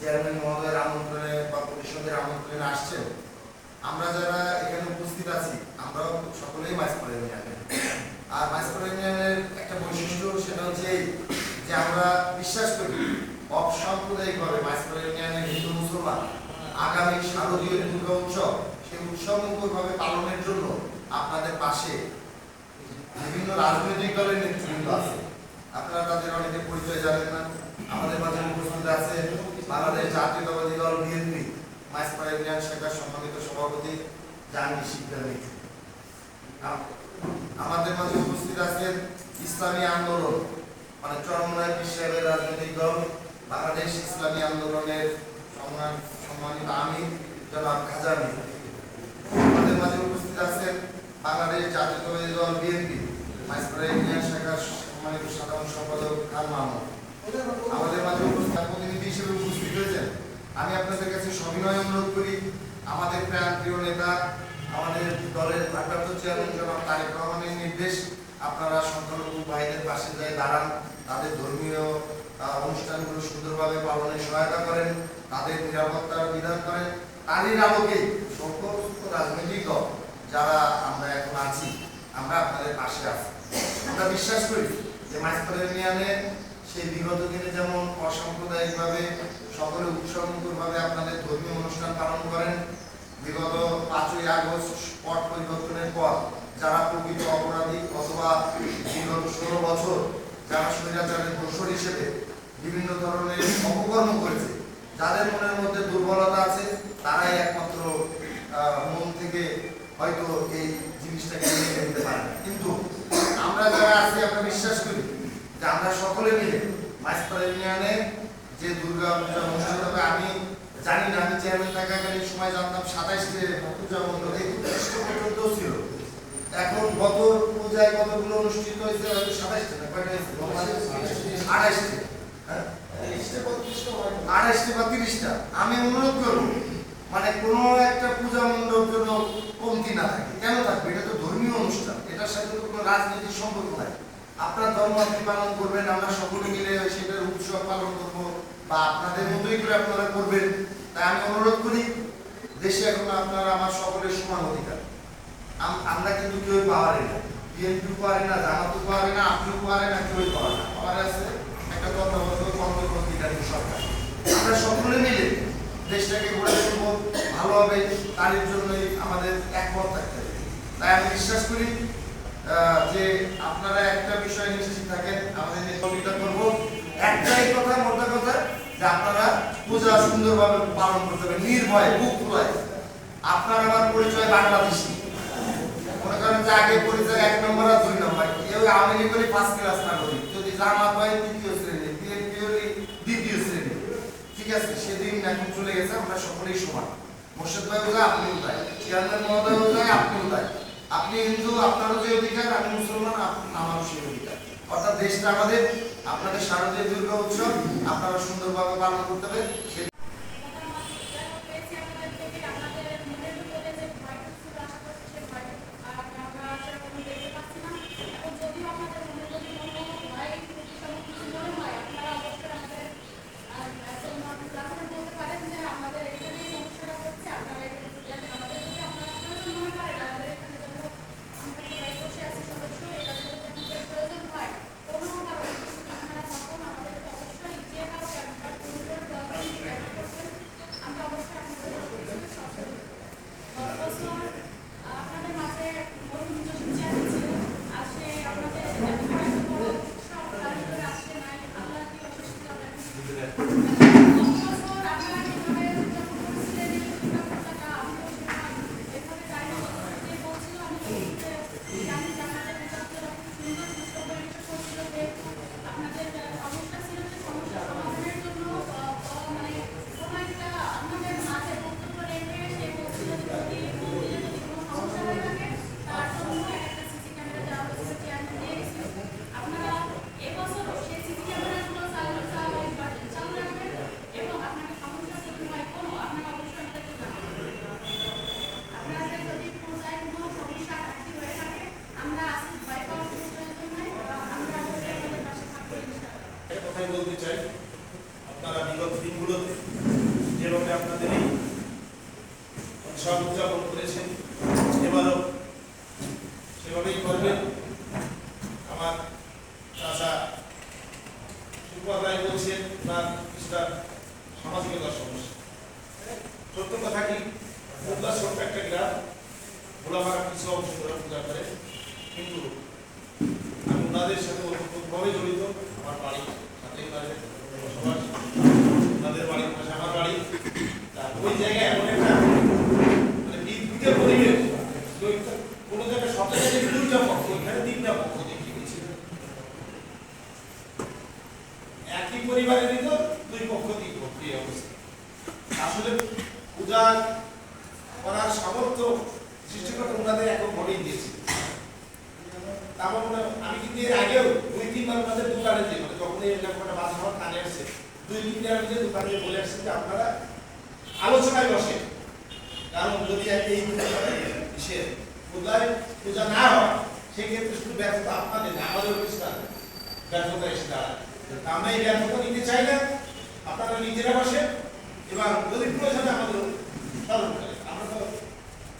Chairman মহোদয়ের আমন্ত্রণে বা পরিষদের আমন্ত্রণে আসছেন। আমরা যারা এখানে উপস্থিত আছি আমরাও সকলেই মাইজপুর ইউনিয়নের। আর মাইজপুর ইউনিয়নের একটা বৈশিষ্ট্য সেটা হচ্ছে যে আমরা বিশ্বাস করি অসাম্প্রদায়িকভাবে মাইজপুর ইউনিয়নের হিন্দু মুসলমান আগামী শারদীয় দুর্গা উৎসব সেই উৎসব মুখরভাবে পালনের জন্য আপনাদের পাশে বিভিন্ন রাজনৈতিক দলের নেতৃবৃন্দ আছে। আপনারা তাদের অনেকে পরিচয় জানেন না। আমাদের মাঝে উপস্থিত আছে বাংলাদেশ জাতীয়তাবাদী দল বিএনপি মাইজপুর ইউনিয়ন শাখার সম্মানিত সভাপতি জাহাঙ্গীর শিকদার মিঠু। আমাদের মাঝে উপস্থিত আছেন ইসলামী আন্দোলন মানে চরমনায় পীর সাহেবের রাজনৈতিক দল বাংলাদেশ ইসলামী আন্দোলনের সম্মানিত আমির জনাব খাজা মির। আমাদের মাঝে উপস্থিত আছেন বাংলাদেশ জাতীয়তাবাদী দল বিএনপি মাইজপুর ইউনিয়ন শাখার সম্মানিত সাধারণ সম্পাদক খান মাহমুদ। আমাদের মাঝে প্রতিনিধি হিসেবে উপস্থিত হয়েছেন। আমি আপনাদের কাছে সবিনয় অনুরোধ করি আমাদের প্রাণ প্রিয় নেতা আমাদের দলের ভারপ্রাপ্ত চেয়ারম্যান জনাব তারেক রহমানের নির্দেশ আপনারা সংখ্যালঘু ভাইদের পাশে যায় দাঁড়ান, তাদের ধর্মীয় অনুষ্ঠানগুলো সুন্দরভাবে পালনে সহায়তা করেন, তাদের নিরাপত্তার বিধান করেন। তারই আলোকে সকল রাজনৈতিক দল যারা আমরা এখন আছি আমরা আপনাদের পাশে আছি। আমরা বিশ্বাস করি যে মাইজপুর ইউনিয়নে সেই বিগত দিনে যেমন অসাম্প্রদায়িকভাবে সকলে উৎসবমুখরভাবে আপনাদের ধর্মীয় অনুষ্ঠান পালন করেন, বিগত 5ই আগস্ট পট পরিবর্তনের পর যারা প্রকৃত অপরাধী অথবা বিগত 16 বছর যারা স্বৈরাচারের দোষর হিসেবে বিভিন্ন ধরনের অপকর্ম করেছে, যাদের মনের মধ্যে দুর্বলতা আছে তারাই একমাত্র মন থেকে হয়তো এই জিনিসটাকে মেনে নিতে পারে। কিন্তু আমরা যারা আছি আমরা বিশ্বাস করি যে আমরা সকলে মিলে মাইজপুর ইউনিয়নে যে দুর্গা পূজা অনুষ্ঠিত হবে, আমি জানি না, আমি চেয়ারম্যান থাকাকালীন সময় জানতাম 27টে পূজা মণ্ডপ 31 পর্যন্ত ছিল। এখন গত পূজায় কতগুলো অনুষ্ঠিত হয়েছে? 27টে না কয়টা হয়েছে? 28টে। হ্যাঁ 28টে বা 30টা। আমি অনুরোধ করব মানে কোনো একটা পূজা মণ্ডপ জন্য কমতি না থাকে। কেন থাকবে? এটা তো ধর্মীয় অনুষ্ঠান, এটার সাথে তো কোনো রাজনীতির সম্পর্ক নাই। আপনার ধর্ম আপনি পালন করবেন, আমরা সকলে মিলে সেটার উৎসব পালন করব বা আপনাদের মতোই করে আপনারা করবেন। তাই আমি অনুরোধ করি দেশে এখন আপনারা আমার সকলের সমান অধিকার। আমরা কিন্তু কেউ পাওয়ারে না, বিএনপি পাওয়ারে না, জামাতও পাওয়ারে না, আপনিও পাওয়ারে না, কেউ পাওয়ারে না। পাওয়ারে আছে একটা তত্ত্বাবধায়ক অন্তর্বর্তীকালীন সরকার। আমরা সকলে মিলে দেশটাকে গড়ে তুলব ভালোভাবে, তার জন্যই আমাদের একমত থাকতে হবে। তাই আমি বিশ্বাস করি যে আপনারা একটা বিষয় নিশ্চিত থাকেন, আমাদের সহযোগিতা করব। একটাই কথা, মোটা কথা, যে আপনারা পূজা সুন্দরভাবে পালন করতে হবে নির্ভয়ে, বুক খোলায়। আপনার আমার পরিচয় বাংলাদেশি, মনে করেন যে আগে পরিচয় 1 নম্বর আর 2 নম্বর, কেউ আওয়ামী লীগ করি 1st ক্লাস নাগরিক, যদি জামাত হয় 3য় শ্রেণী, বিএনপি হলে 2য় শ্রেণী। ঠিক আছে, সেদিন এখন চলে গেছে, আমরা সকলেই সমান। মোর্শেদ ভাই বোঝায় আপনিও তাই, চেয়ারম্যান মহোদয় বোঝায় আপনিও তাই। আপনি হিন্দু, আপনারও যে অধিকার, আমি মুসলমান, আমারও সেই অধিকার। অর্থাৎ দেশটা আমাদের, আপনাদের শারদীয় দুর্গা উৎসব আপনারা সুন্দরভাবে পালন করতে হবে। উৎসব উদযাপন করেছেন, এবারও সেভাবেই করবেন। আমার চাচা সুপার রায় বলছেন তার কিছুটা সামাজিকতার সমস্যা। সত্য কথা কি, মুদ্রা ছোট্ট একটা গ্রাম, ভোলামারা কিছু অংশ ধরে পূজা করে, কিন্তু আমি ওনাদের সাথে ওতপ্রোতভাবে জড়িত। আমার বাড়ি সাথেই তাদের বসবাস, তাদের বাড়ির পাশে আমার বাড়ি। ওই জায়গায় এমন একটা মানে বিদ্যুতের পরিবেশ, কোনো জায়গায় সব জায়গায় দুইটা পক্ষ, ওইখানে তিনটা পক্ষ দেখি গেছি। একই পরিবারের ভিতর দুই পক্ষ তিন পক্ষ এই অবস্থা। আসলে পূজা করার সামর্থ্য সৃষ্টিকর্তা ওনাদের এককভাবেই দিয়েছে। আমি কিন্তু এর আগেও 2-3 বার ওনাদের দোকানে যে মানে যখন এই এলাকাটা বাস আমার কানে আসছে, 2-3 বার আমি দোকানে বলে আসছি যে আপনারা আলোচনায় বসে, কারণ যদি এই বিশেষ পূজায় পূজা না হয় সেক্ষেত্রে শুধু ব্যর্থতা আপনাদের না, আমাদেরও কিছুটা ব্যর্থতা এসে দাঁড়ায়। আমরা এই ব্যর্থতা নিতে চাই না, আপনারা নিজেরা বসেন এবং যদি প্রয়োজনে আমাদের স্মরণ করেন। আমরা তো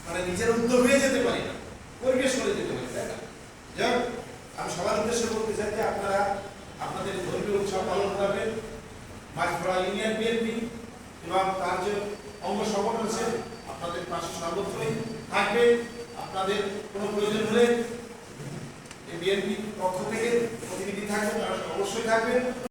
মানে নিজের উদ্যোগ হয়ে যেতে পারি না, পরিবেশ করে যেতে পারি, তাই না? যাই হোক, আমি সবার উদ্দেশ্যে বলতে চাই যে আপনারা আপনাদের ধর্মীয় উৎসব পালন করবেন। মাঝপাড়া ইউনিয়ন বিএনপি এবং তার যে অঙ্গ সংগঠন আছে আপনাদের পাশে সর্বত্রই থাকবে। আপনাদের কোনো প্রয়োজন হলে এই বিএনপি পক্ষ থেকে প্রতিনিধি থাকবে, তারা অবশ্যই থাকবেন।